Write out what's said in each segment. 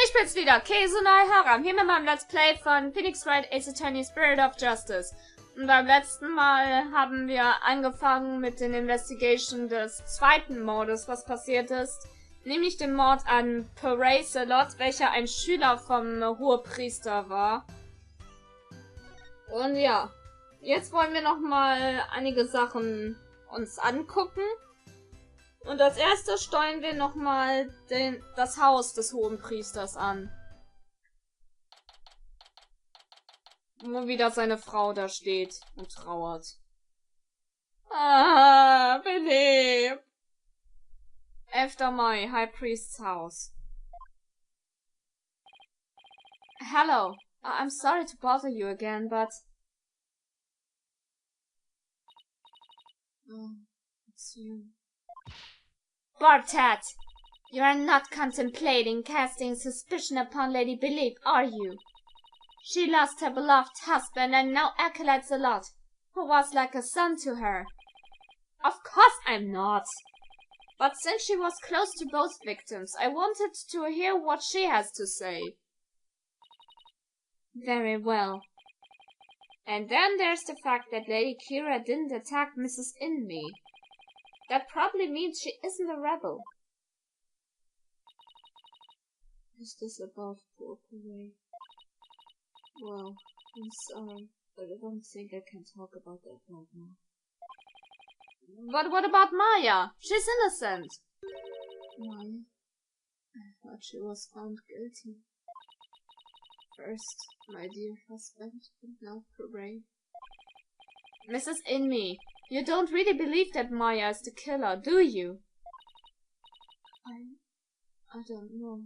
Ich bin's wieder, Jahren, hier mit meinem Let's Play von Wright, Ace Attorney, Spirit of Justice. Und beim letzten Mal haben wir angefangen mit den Investigation des zweiten Mordes, was passiert ist. Nämlich den Mord an Salot, welcher ein Schüler vom Hohepriester war. Und ja, jetzt wollen wir nochmal einige Sachen uns angucken. Und als erstes steuern wir nochmal das Haus des Hohenpriesters an. Wo wieder seine Frau da steht und trauert. Ah, Philipp! 11. Mai, High Priest's House. Hello, I'm sorry to bother you again, but... Oh, it's you. Bartat! You are not contemplating casting suspicion upon Lady Believe, are you? She lost her beloved husband and now acolytes a lot, who was like a son to her. Of course I'm not. But since she was close to both victims, I wanted to hear what she has to say. Very well. And then there's the fact that Lady Kira didn't attack Mrs. Inme. That probably means she isn't a rebel. Is this about poor Parade? Well, I'm sorry, but I don't think I can talk about that right now. But what about Maya? She's innocent. Maya? I thought she was found guilty. First, my dear husband, and now Parade. Mrs. Inme, you don't really believe that Maya is the killer, do you? I don't know.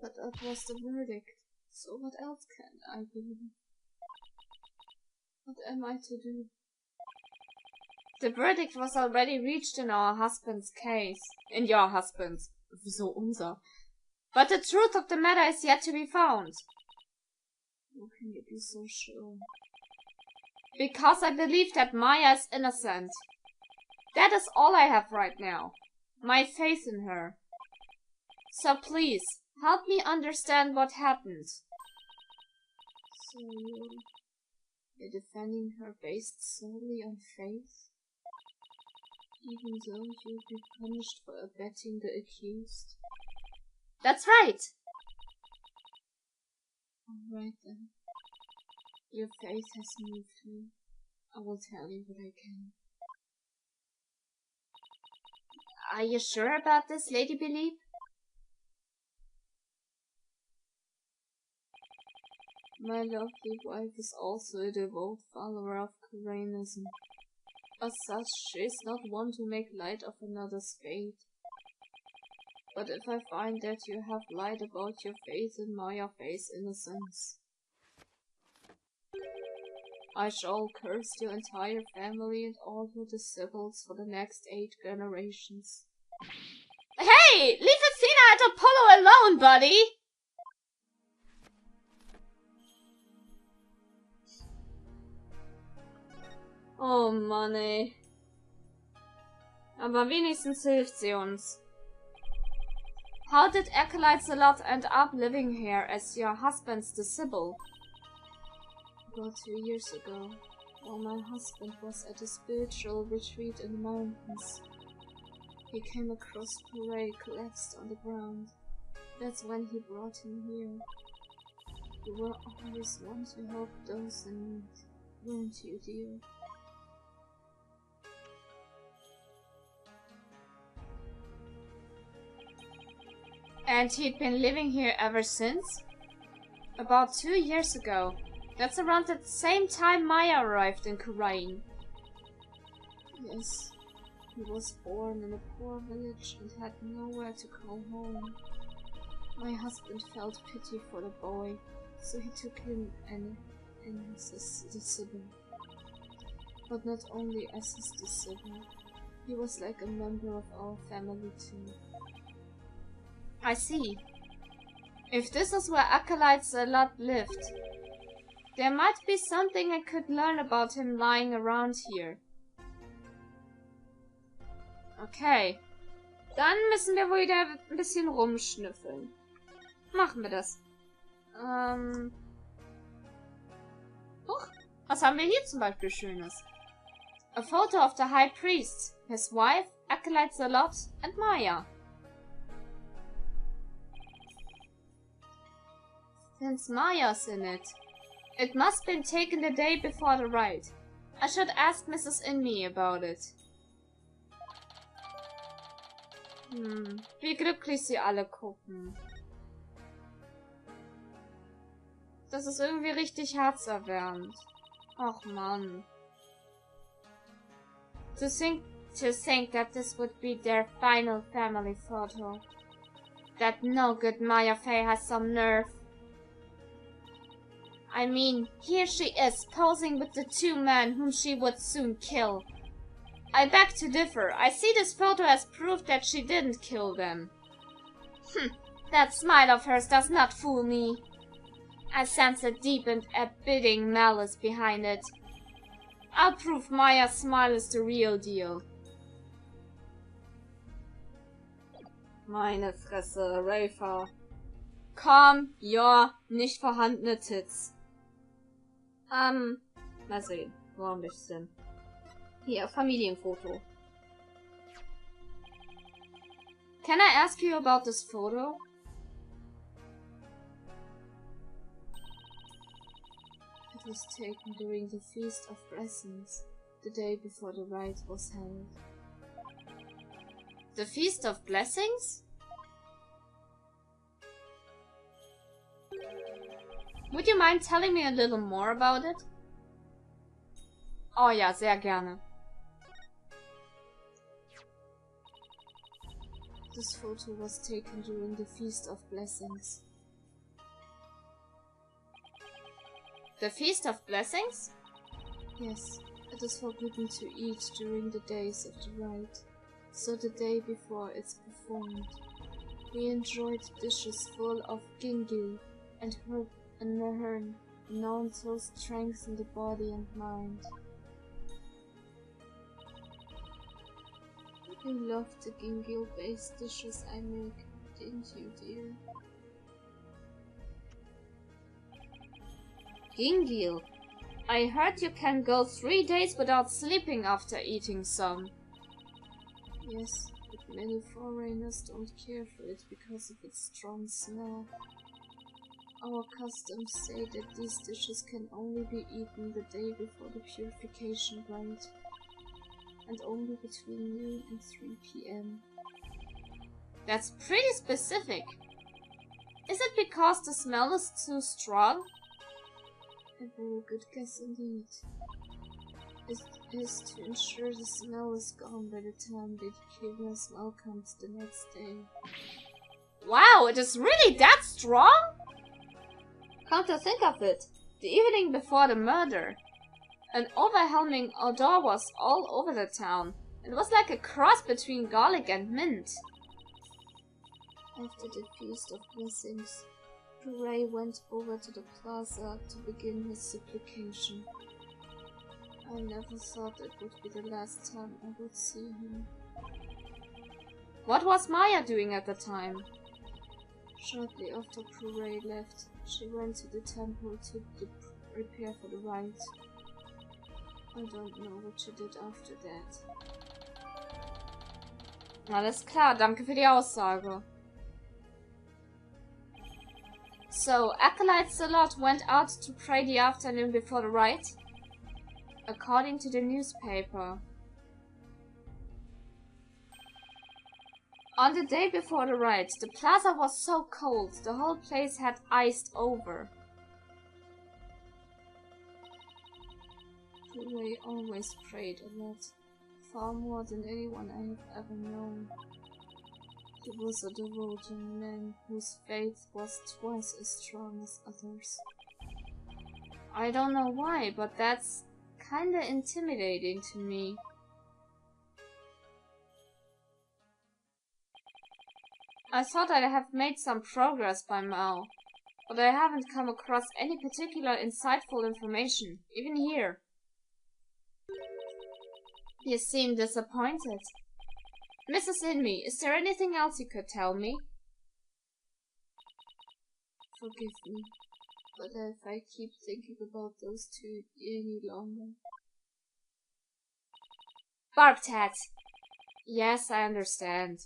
But that was the verdict, so what else can I believe? What am I to do? The verdict was already reached in our husband's case. In your husband's. Wieso unser? But the truth of the matter is yet to be found. How can you be so sure? Because I believe that Maya is innocent. That is all I have right now. My faith in her. So please, help me understand what happened. So you're defending her based solely on faith? Even though you'll be punished for abetting the accused? That's right! Alright then. Your faith has moved me. I will tell you what I can. Are you sure about this, Lady Believe? My lovely wife is also a devout follower of Koreanism. As such, she is not one to make light of another's fate. But if I find that you have lied about your faith in Maya face innocence, I shall curse your entire family and all your disciples for the next 8 generations. Hey! Leave Athena and Apollo alone, buddy! Oh Mann, ey. Aber wenigstens hilft sie uns. How did Acolyte Salot end up living here as your husband's disciple? About 2 years ago, while my husband was at a spiritual retreat in the mountains, he came across Parade collapsed on the ground. That's when he brought him here. You were always one to help those in need, weren't you, dear? And he'd been living here ever since? About 2 years ago. That's around the same time Maya arrived in Korean. Yes, he was born in a poor village and had nowhere to call home. My husband felt pity for the boy, so he took him in as his disciple. But not only as his disciple, he was like a member of our family too. I see. If this is where Acolytes a lot lived, there might be something I could learn about him lying around here. Okay. Dann müssen wir wohl wieder ein bisschen rumschnüffeln. machen wir das. Huch, was haben wir hier zum Beispiel Schönes? A photo of the High Priest, his wife, Acolyte Zalot, and Maya. Since Maya's in it. It must have been taken the day before the ride. I should ask Mrs. Inme about it. Wie glücklich sie alle gucken. Das ist irgendwie richtig herzerwärmend. Ach Mann. To think that this would be their final family photo. That no good Maya Fey has some nerve. I mean, here she is, posing with the two men whom she would soon kill. I beg to differ. I see this photo as proof that she didn't kill them. That smile of hers does not fool me. I sense a deep and abiding malice behind it. I'll prove Maya's smile is the real deal. Meine Fresse, Rafer. Calm your nicht vorhandene Tits. Mal sehen, wo ein bisschen. Hier, Familienfoto. Can I ask you about this photo? It was taken during the Feast of Blessings, the day before the rite was held. The Feast of Blessings? Would you mind telling me a little more about it? Oh ja, sehr gerne. This photo was taken during the Feast of Blessings. The Feast of Blessings? Yes, it is forbidden to eat during the days of the rite, so the day before it's performed. We enjoyed dishes full of gingil and herb and nahern, known to strengthen the body and mind. You loved the gingil-based dishes I make, didn't you, dear? Gingil? I heard you can go 3 days without sleeping after eating some. Yes, but many foreigners don't care for it because of its strong smell. Our customs say that these dishes can only be eaten the day before the purification rite, and only between noon and 3 p.m. That's pretty specific. Is it because the smell is too strong? A very good guess indeed. It is to ensure the smell is gone by the time the killer smell comes the next day. Wow, it is really that strong? Come to think of it, the evening before the murder, an overwhelming odor was all over the town. It was like a cross between garlic and mint. After the Feast of Blessings, Wright went over to the plaza to begin his supplication. I never thought it would be the last time I would see him. What was Maya doing at the time? Shortly after Puree left, she went to the temple to prepare for the rite. I don't know what she did after that. Alles klar, danke für die Aussage. So, Acolyte Zalot went out to pray the afternoon before the rite? According to the newspaper. On the day before the rite, the plaza was so cold, the whole place had iced over. Ray always prayed a lot, far more than anyone I have ever known. He was a devoted man whose faith was twice as strong as others. I don't know why, but that's kinda intimidating to me. I thought I'd have made some progress by now, but I haven't come across any particular insightful information, even here. You seem disappointed. Mrs. Inme, is there anything else you could tell me? Forgive me, but if I keep thinking about those two any longer... Barked at. Yes, I understand.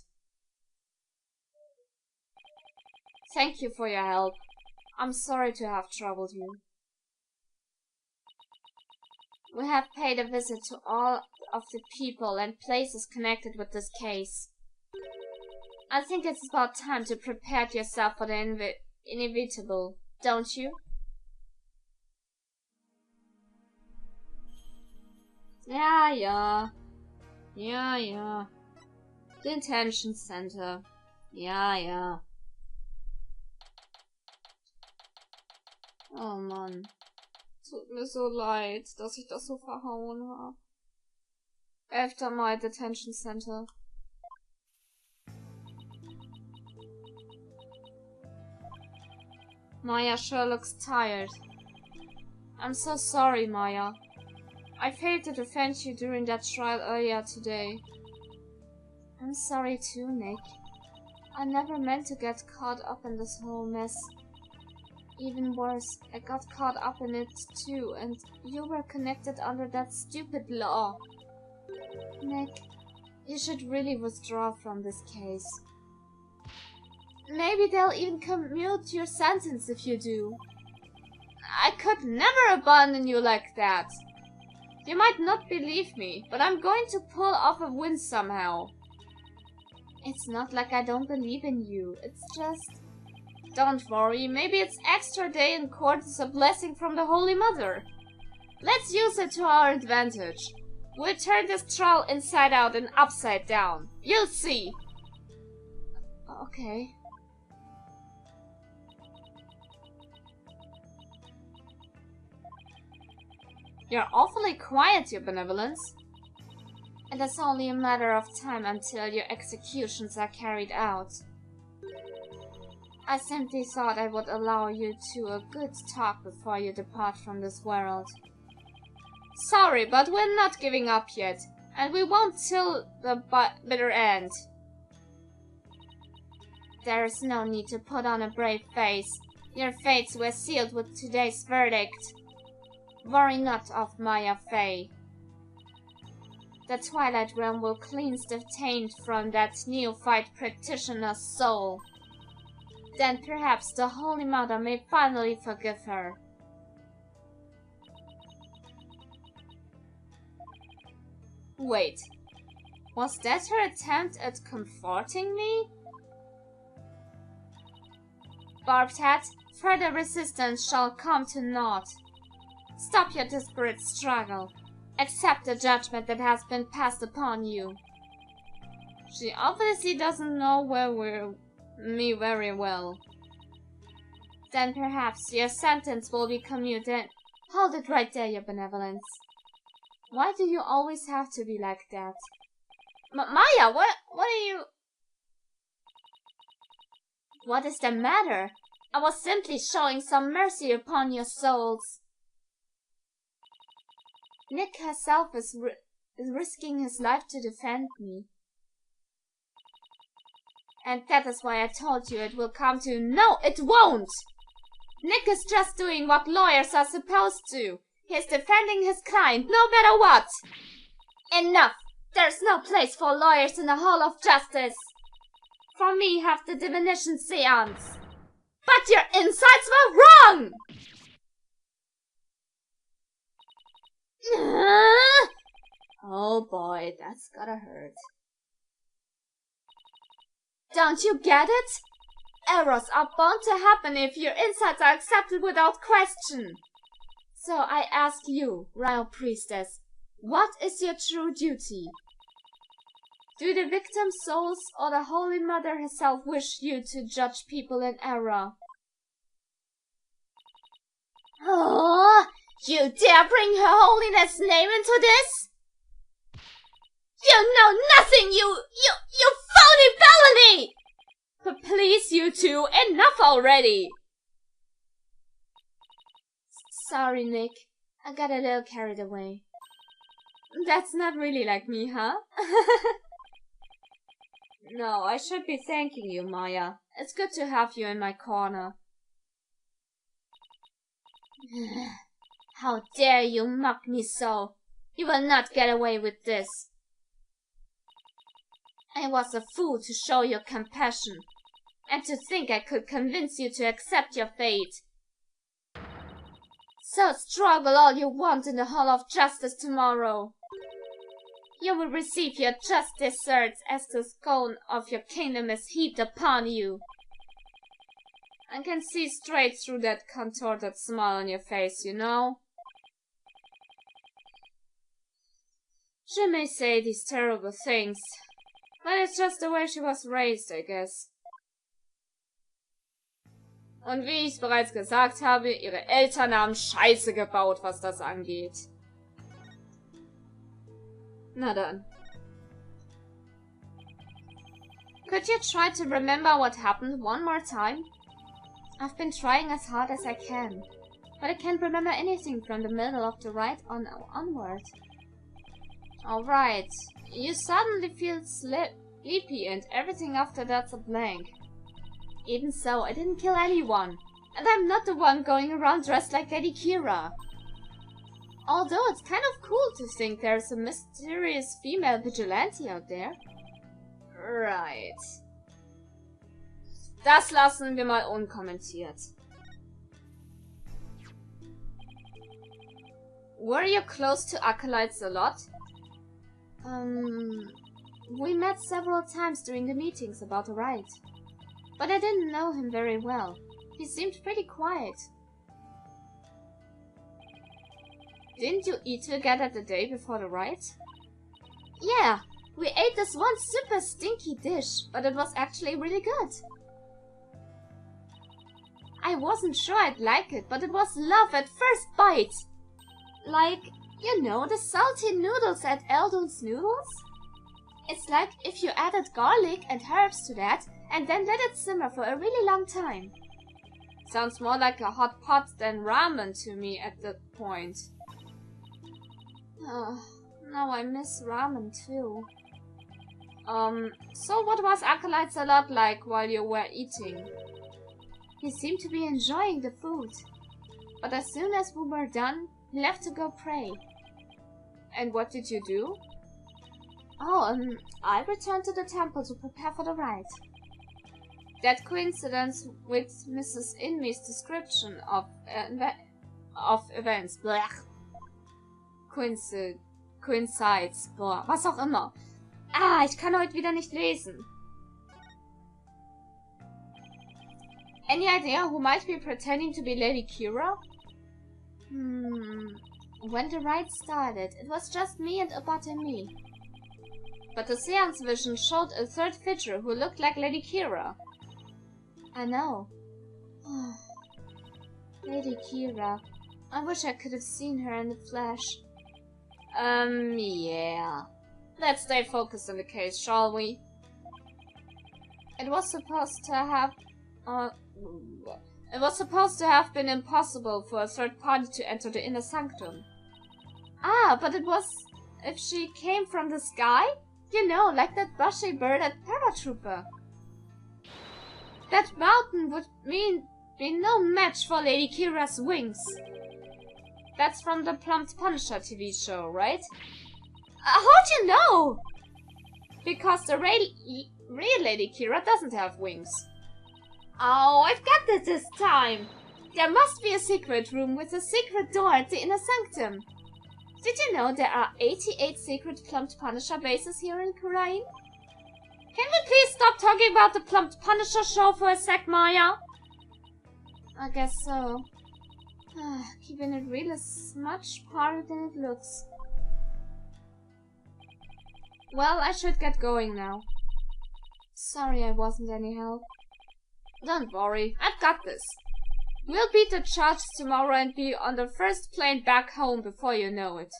Thank you for your help. I'm sorry to have troubled you. We have paid a visit to all of the people and places connected with this case. I think it's about time to prepare yourself for the inevitable, don't you? Yeah. The Intention Center. Ja. Oh Mann. Tut mir so leid, dass ich das so verhauen habe. 11. Mai Detention Center. Maya sure looks tired. I'm so sorry, Maya. I failed to defend you during that trial earlier today. I'm sorry too, Nick. I never meant to get caught up in this whole mess. Even worse, I got caught up in it too, and you were connected under that stupid law. Nick, you should really withdraw from this case. Maybe they'll even commute your sentence if you do. I could never abandon you like that. You might not believe me, but I'm going to pull off a win somehow. It's not like I don't believe in you, it's just... Don't worry, maybe it's extra day in court is a blessing from the Holy Mother. Let's use it to our advantage. We'll turn this trial inside out and upside down. You'll see. Okay. You're awfully quiet, Your Benevolence. And it's only a matter of time until your executions are carried out. I simply thought I would allow you to a good talk before you depart from this world. Sorry, but we're not giving up yet, and we won't till the bitter end. There is no need to put on a brave face. Your fates were sealed with today's verdict. Worry not of Maya Fey. The Twilight Realm will cleanse the taint from that neophyte practitioner's soul. Then perhaps the Holy Mother may finally forgive her. Wait, was that her attempt at comforting me? Barbed Hat, further resistance shall come to naught. Stop your desperate struggle. Accept the judgment that has been passed upon you. She obviously doesn't know me very well. Then perhaps your sentence will be commuted. Hold it right there, Your Benevolence. Why do you always have to be like that? Maya, what are you... What is the matter? I was simply showing some mercy upon your souls. Nick herself is risking his life to defend me. And that is why I told you it will come to... No, it won't! Nick is just doing what lawyers are supposed to. He is defending his client, no matter what! Enough! There's no place for lawyers in the Hall of Justice! For me, have the divination seance! But your insights were wrong! Oh boy, that's gotta hurt. Don't you get it? Errors are bound to happen if your insights are accepted without question. So I ask you, Royal Priestess, what is your true duty? Do the victim's souls or the Holy Mother herself wish you to judge people in error? Oh, you dare bring Her Holiness' name into this? You know nothing, you phony felony! But please, you two, enough already! Sorry, Nick. I got a little carried away. That's not really like me, huh? No, I should be thanking you, Maya. It's good to have you in my corner. How dare you mock me so? You will not get away with this. I was a fool to show you compassion, and to think I could convince you to accept your fate. So struggle all you want in the Hall of Justice tomorrow. You will receive your just deserts as the scorn of your kingdom is heaped upon you. I can see straight through that contorted smile on your face, you know. She may say these terrible things, but it's just the way she was raised, I guess. Und wie ich bereits gesagt habe, ihre Eltern haben Scheiße gebaut, was das angeht. Na dann. Could you try to remember what happened one more time? I've been trying as hard as I can, but I can't remember anything from the middle of the ride onward. Alright, you suddenly feel sleepy and everything after that's a blank. Even so, I didn't kill anyone, and I'm not the one going around dressed like Lady Kira. Although it's kind of cool to think there's a mysterious female vigilante out there. Right. Das lassen wir mal unkommentiert. Were you close to acolytes a lot? We met several times during the meetings about the Wright. But I didn't know him very well. He seemed pretty quiet. Didn't you eat together the day before the Wright? Yeah, we ate this one super stinky dish, but it was actually really good. I wasn't sure I'd like it, but it was love at first bite. Like, you know, the salty noodles at Eldon's Noodles? It's like if you added garlic and herbs to that, and then let it simmer for a really long time. Sounds more like a hot pot than ramen to me at that point. Now I miss ramen too. So what was Acolyte's salad like while you were eating? He seemed to be enjoying the food. But as soon as we were done, he left to go pray. And what did you do? I returned to the temple to prepare for the rite. That coincidence with Mrs. Inmy's description of events. Blech. Coincides. Boah, was auch immer. Ich kann heute wieder nicht lesen. Any idea who might be pretending to be Lady Kira? When the rite started, it was just me and Abat and me. But the seance vision showed a third figure who looked like Lady Kira. I know. Lady Kira. I wish I could have seen her in the flesh. Yeah. Let's stay focused on the case, shall we? It was supposed to have been impossible for a third party to enter the inner sanctum. But it was if she came from the sky? You know, like that bushy bird at Paratrooper. That mountain would be no match for Lady Kira's wings. That's from the Plumped Punisher TV show, right? How'd you know? Because the real Lady Kira doesn't have wings. Oh, I've got it this time! There must be a secret room with a secret door at the inner sanctum. Did you know there are 88 secret Plumped Punisher bases here in Kurain? Can we please stop talking about the Plumped Punisher show for a sec, Maya? I guess so. Keeping it real is much harder than it looks. Well, I should get going now. Sorry I wasn't any help. Don't worry, I've got this. We'll beat the charges tomorrow and be on the first plane back home before you know it.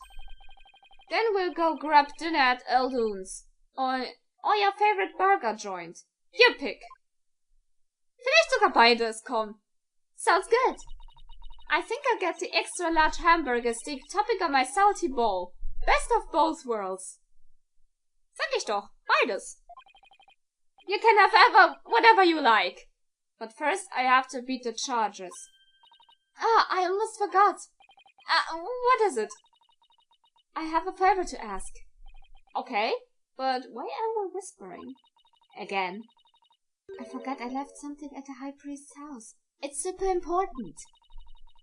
Then we'll go grab dinner at Eldon's. Or your favorite burger joint. You pick. Vielleicht sogar beides, komm. Sounds good. I think I'll get the extra large hamburger steak topping on my salty bowl. Best of both worlds. Sag ich doch, beides. You can have whatever you like. But first I have to beat the charges. Ah, I almost forgot. What is it? I have a favor to ask. Okay, but why are we whispering? Again. I forgot I left something at the High Priest's house. It's super important.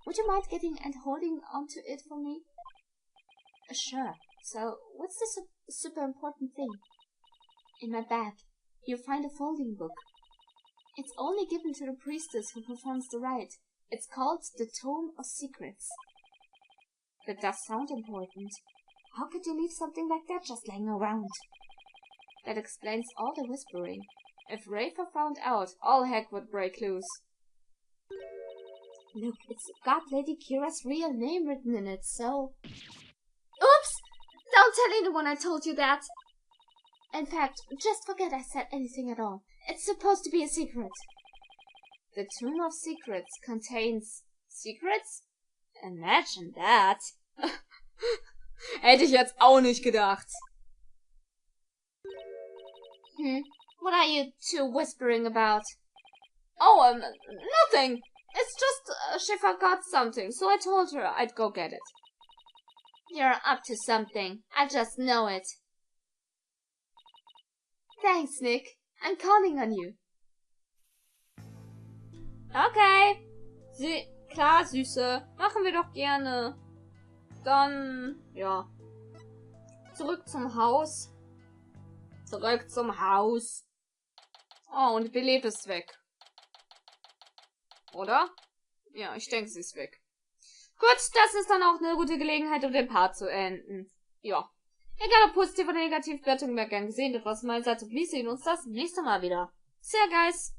Would you mind getting and holding onto it for me? Sure. So, what's the super important thing? In my bag, you'll find a folding book. It's only given to the priestess who performs the rite. It's called the Tome of Secrets. That does sound important. How could you leave something like that just laying around? That explains all the whispering. If Rafer found out, all heck would break loose. Look, it's got Lady Kira's real name written in it, so... Oops! Don't tell anyone I told you that! In fact, just forget I said anything at all. It's supposed to be a secret. The Tomb of Secrets contains... Secrets? Imagine that! Hätte ich jetzt auch nicht gedacht. What are you two whispering about? Oh, nothing. It's just she forgot something, so I told her I'd go get it. You're up to something. I just know it. Thanks, Nick. I'm counting on you. Okay. Klar, Süße. Machen wir doch gerne. Dann, ja. Zurück zum Haus. Zurück zum Haus. Oh, und Belebt ist weg. Oder? Ja, ich denke, sie ist weg. Gut, das ist dann auch eine gute Gelegenheit, um den Part zu enden. Ja. Egal ob positiv oder negativ, Bewertung, wer gern gesehen, das war's meinerseits und wir sehen uns das nächste Mal wieder. See ya, guys!